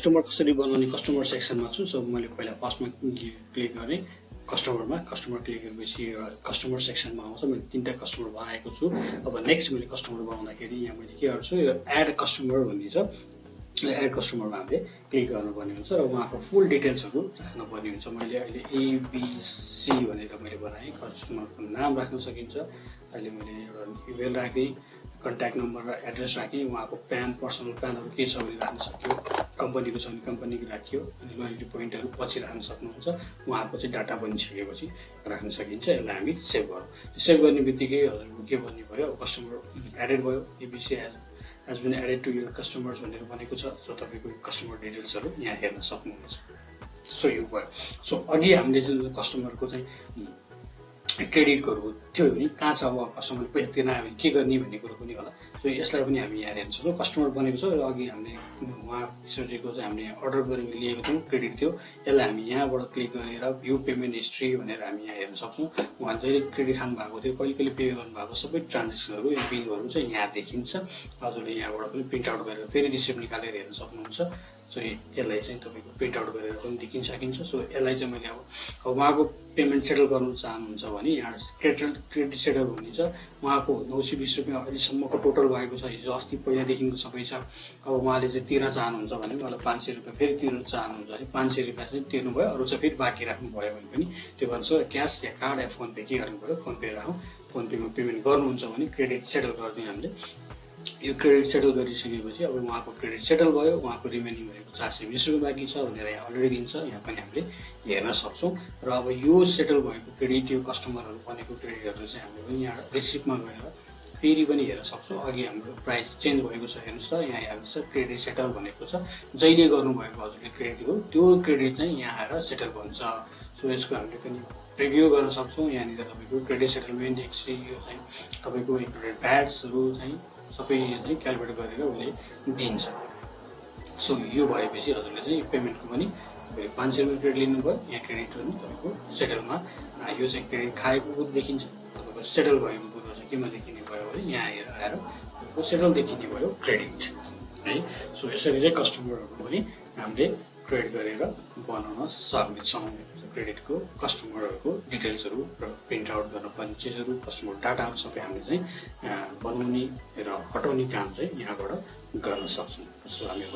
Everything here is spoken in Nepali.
कस्टमर कसरी बनाउने कस्टमर सेक्सनमा छु। सो मैले पहिला फर्स्टमा क्लिक गरेँ कस्टमरमा, कस्टमर क्लिक गरेपछि कस्टमर सेक्सनमा आउँछ। मैले 3टा कस्टमर बनाएको छु। अब नेक्स्ट मैले कस्टमर बनाउँदाखेरि यहाँ मैले के गर्छु, यो एड कस्टमर भन्ने छ, एड कस्टमरमा हामीले क्लिक गर्नुपर्ने हुन्छ र उहाँको फुल डिटेल्सहरू राख्नुपर्ने हुन्छ। मैले अहिले ABC भनेर मैले बनाएँ, कस्टमरको नाम राख्न सकिन्छ। अहिले मैले एउटा इमेल राखेँ, कन्ट्याक्ट नम्बर र एड्रेस राखेँ, उहाँको प्यान पर्सनल प्यानहरू के छ भने राख्न सक्यो, कम्पनीको छ भने कम्पनीको राखियो, अनि लोयल्टी पोइन्टहरू पछि राख्न सक्नुहुन्छ। उहाँको चाहिँ डाटा बनिसकेपछि राख्न सकिन्छ। यसलाई हामी सेभ गरौँ। सेभ गर्ने बित्तिकै हजुरको के भन्ने भयो, कस्टमर एडेड भयो, ABC has been added to your customers भनेर भनेको छ। सो तपाईँको कस्टमर डिटेल्सहरू यहाँ हेर्न सक्नुहुन्छ। सो यो भयो। सो अघि हामीले जुन कस्टमरको चाहिँ क्रेडिट गर्नु थियो भने कहाँ छ, अब कस्टमरले पैसा तिर्न आयो भने के गर्ने भन्ने कुरो पनि होला। सो यसलाई पनि हामी यहाँ हेर्न सक्छौँ। कस्टमर बनेको छ र अघि हामीले उहाँ किशोरजीको चाहिँ हामीले अर्डर गरेर लिएको थियौँ, क्रेडिट थियो। यसलाई हामी यहाँबाट क्लिक गरेर भ्यू पेमेन्ट हिस्ट्री भनेर हामी यहाँ हेर्न सक्छौँ। उहाँ जहिले क्रेडिट खानु भएको थियो, कहिले कहिले पे गर्नुभएको सबै ट्रान्जेक्सनहरू या बिलहरू चाहिँ यहाँ देखिन्छ। हजुरले यहाँबाट पनि प्रिन्ट आउट गरेर फेरि रिसिप्ट निकालेर हेर्न सक्नुहुन्छ। सो यसलाई चाहिँ तपाईँको प्रिन्ट आउट गरेर पनि देखिन सकिन्छ। सो यसलाई चाहिँ मैले अब उहाँको पेमेन्ट सेटल गर्नु चाहनुहुन्छ भने यहाँ क्रेडिट सेटल भन्ने छ। उहाँको 920 रुपियाँ अहिलेसम्मको टोटल भएको छ, हिजो अस्ति पहिलादेखिको सबै छ। अब उहाँले चाहिँ तिर्न चाहनुहुन्छ भने मलाई 500 रुपियाँ फेरि तिर्न चाहनुहुन्छ भने 500 रुपियाँ चाहिँ तिर्नुभयो, अरू चाहिँ फेरि बाँकी राख्नुभयो भने पनि त्यो भन्छ क्यास या कार्ड या फोन पे के गर्नुभयो, फोन पे राखौँ। फोन पेमा पेमेन्ट गर्नुहुन्छ भने क्रेडिट सेटल गरिदिउँ हामीले। यो क्रेडिट सेटल गरिसकेपछि अब उहाँको क्रेडिट सेटल भयो, उहाँको रिमेनिङ भनेको 420 रुपियाँ बाँकी छ भनेर यहाँ अलरेडी दिन्छ, यहाँ पनि हामीले हेर्न सक्छौँ। र अब यो सेटल भएको क्रेडिट, यो कस्टमरहरू बनेको क्रेडिटहरू चाहिँ हामीले पनि यहाँ रिसिप्टमा गएर फेरि पनि हेर्न सक्छौँ। अघि हाम्रो प्राइस चेन्ज भएको छ हेर्नुहोस् त, यहाँ हेर्नुहोस् त क्रेडिट सेटल भनेको छ। जहिले गर्नुभएको हजुरले क्रेडिट हो त्यो क्रेडिट चाहिँ यहाँ आएर सेटल हुन्छ। सो यसको हामीले पनि रिभ्यू गर्न सक्छौँ। यहाँनिर तपाईँको क्रेडिट सेटलमेन्ट एक्सरी यो चाहिँ तपाईँको इन्क्लुडेड भ्याट्सहरू चाहिँ सबै चाहिँ क्यालकुलेट गरेर उसले दिन्छ। सो यो भएपछि हजुरले चाहिँ पेमेन्टको पनि तपाईँले 500 रुपियाँ क्रेडिट लिनुभयो, यहाँ क्रेडिट पनि तपाईँको सेटलमा यो चाहिँ क्रेडिट खाएको कुरो देखिन्छ। तपाईँको सेटल भएको कुरो चाहिँ केमा देखिने भयो भने यहाँ आएर तपाईँको सेटल देखिने भयो क्रेडिट है। सो यसरी चाहिँ कस्टमरहरू पनि हामीले क्रेडिट गरेर बनाउन सक्नेछौँ। क्रेडिटको कस्टमरहरूको डिटेल्सहरू र प्रिन्ट आउट गर्नुपर्ने चिजहरू, कस्टमर डाटाहरू सबै हामीले चाहिँ बनाउने र हटाउने काम चाहिँ यहाँबाट गर्न सक्छौँ। सो हामी